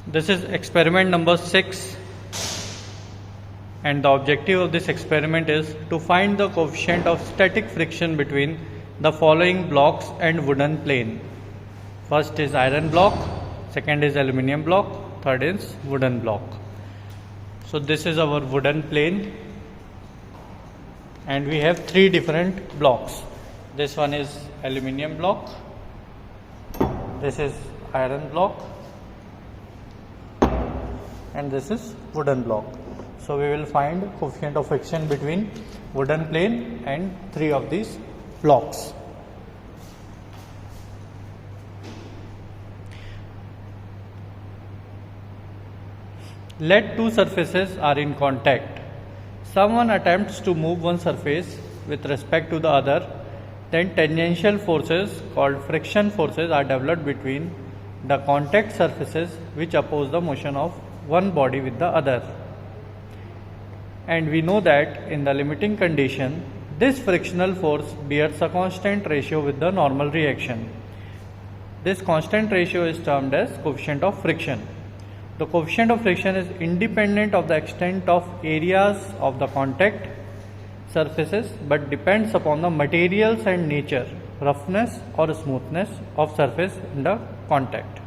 This is experiment number 6, and the objective of this experiment is to find the coefficient of static friction between the following blocks and wooden plane. First is iron block, second is aluminium block, third is wooden block. So this is our wooden plane, and we have three different blocks. This one is aluminium block, this is iron block, and this is wooden block. So we will find coefficient of friction between wooden plane and three of these blocks. Let two surfaces are in contact. Someone attempts to move one surface with respect to the other, then tangential forces called friction forces are developed between the contact surfaces which oppose the motion of one body with the other. And we know that in the limiting condition, this frictional force bears a constant ratio with the normal reaction. This constant ratio is termed as coefficient of friction. The coefficient of friction is independent of the extent of areas of the contact surfaces but depends upon the materials and nature, roughness or smoothness of surface in the contact.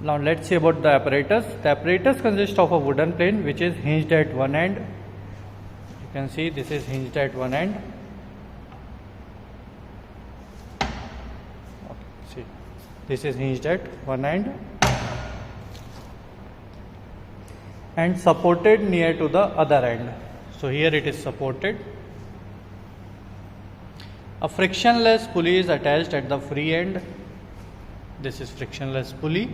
Now let's see about the apparatus. The apparatus consists of a wooden plane which is hinged at one end. You can see this is hinged at one end. See, this is hinged at one end and supported near to the other end. So here it is supported. A frictionless pulley is attached at the free end. This is frictionless pulley.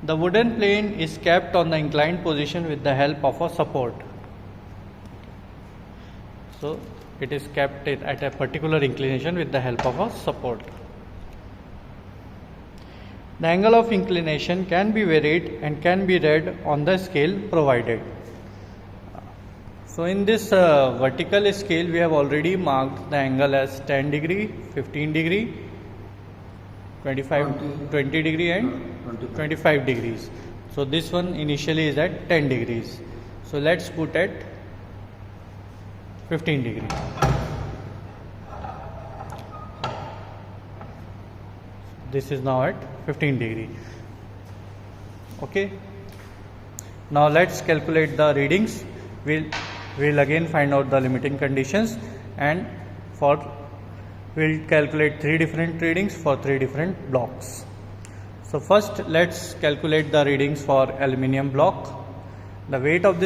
The wooden plane is kept on the inclined position with the help of a support. So it is kept at a particular inclination with the help of a support. The angle of inclination can be varied and can be read on the scale provided. So in this vertical scale, we have already marked the angle as 10 degree, 15 degree, 20 degree and 25 degrees. So this one initially is at 10 degrees. So let's put at 15 degree. This is now at 15 degree. Okay. Now let's calculate the readings. We'll again find out the limiting conditions, and we'll calculate three different readings for three different blocks. So first let's calculate the readings for aluminium block. The weight of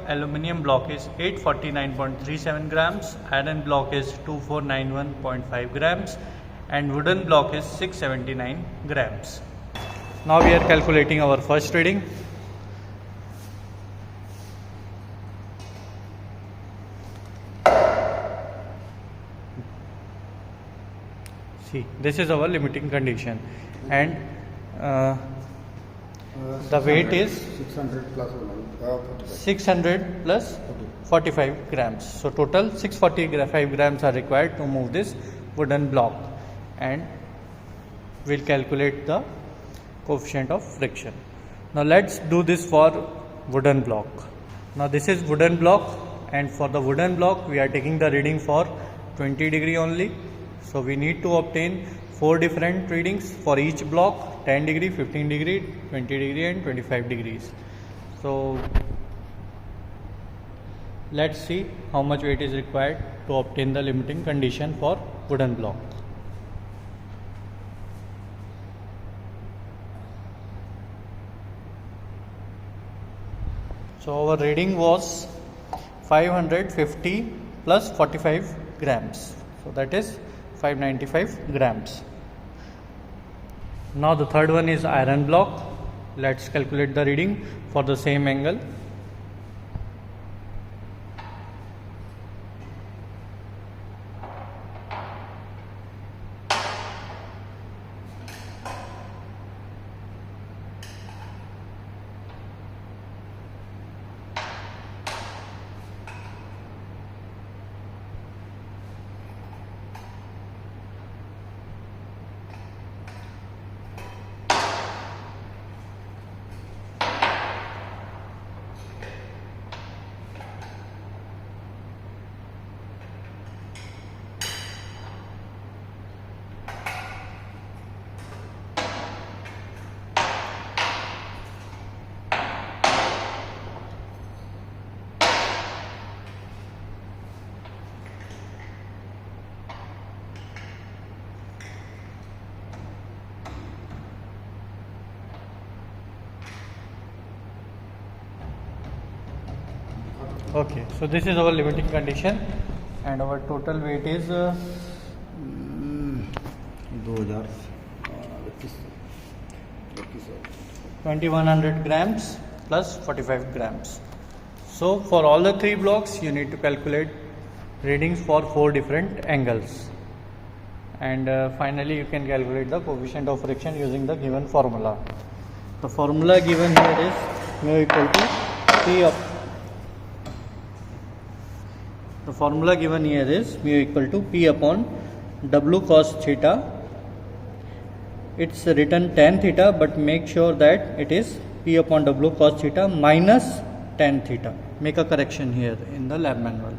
aluminium block is 849.37 grams, iron block is 2491.5 grams, and wooden block is 679 grams. Now we are calculating our first reading. See, this is our limiting condition, and the weight is 600 plus 45 grams. So total 645 grams are required to move this wooden block, and we'll calculate the coefficient of friction. Now let's do this for wooden block. Now this is wooden block, and for the wooden block we are taking the reading for 20 degree only. So we need to obtain four different readings for each block: 10 degree, 15 degree, 20 degree and 25 degrees. So let's see how much weight is required to obtain the limiting condition for wooden block. So our reading was 550 plus 45 grams. So that is 595 grams. Now the third one is iron block. Let's calculate the reading for the same angle. Okay, so this is our limiting condition and our total weight is 2100 grams plus 45 grams. So for all the 3 blocks you need to calculate readings for 4 different angles, and finally you can calculate the coefficient of friction using the given formula. The formula given here is mu equal to P up. The formula given here is mu equal to P upon W cos theta. It's written tan theta, but make sure that it is P upon W cos theta minus tan theta. Make a correction here in the lab manual.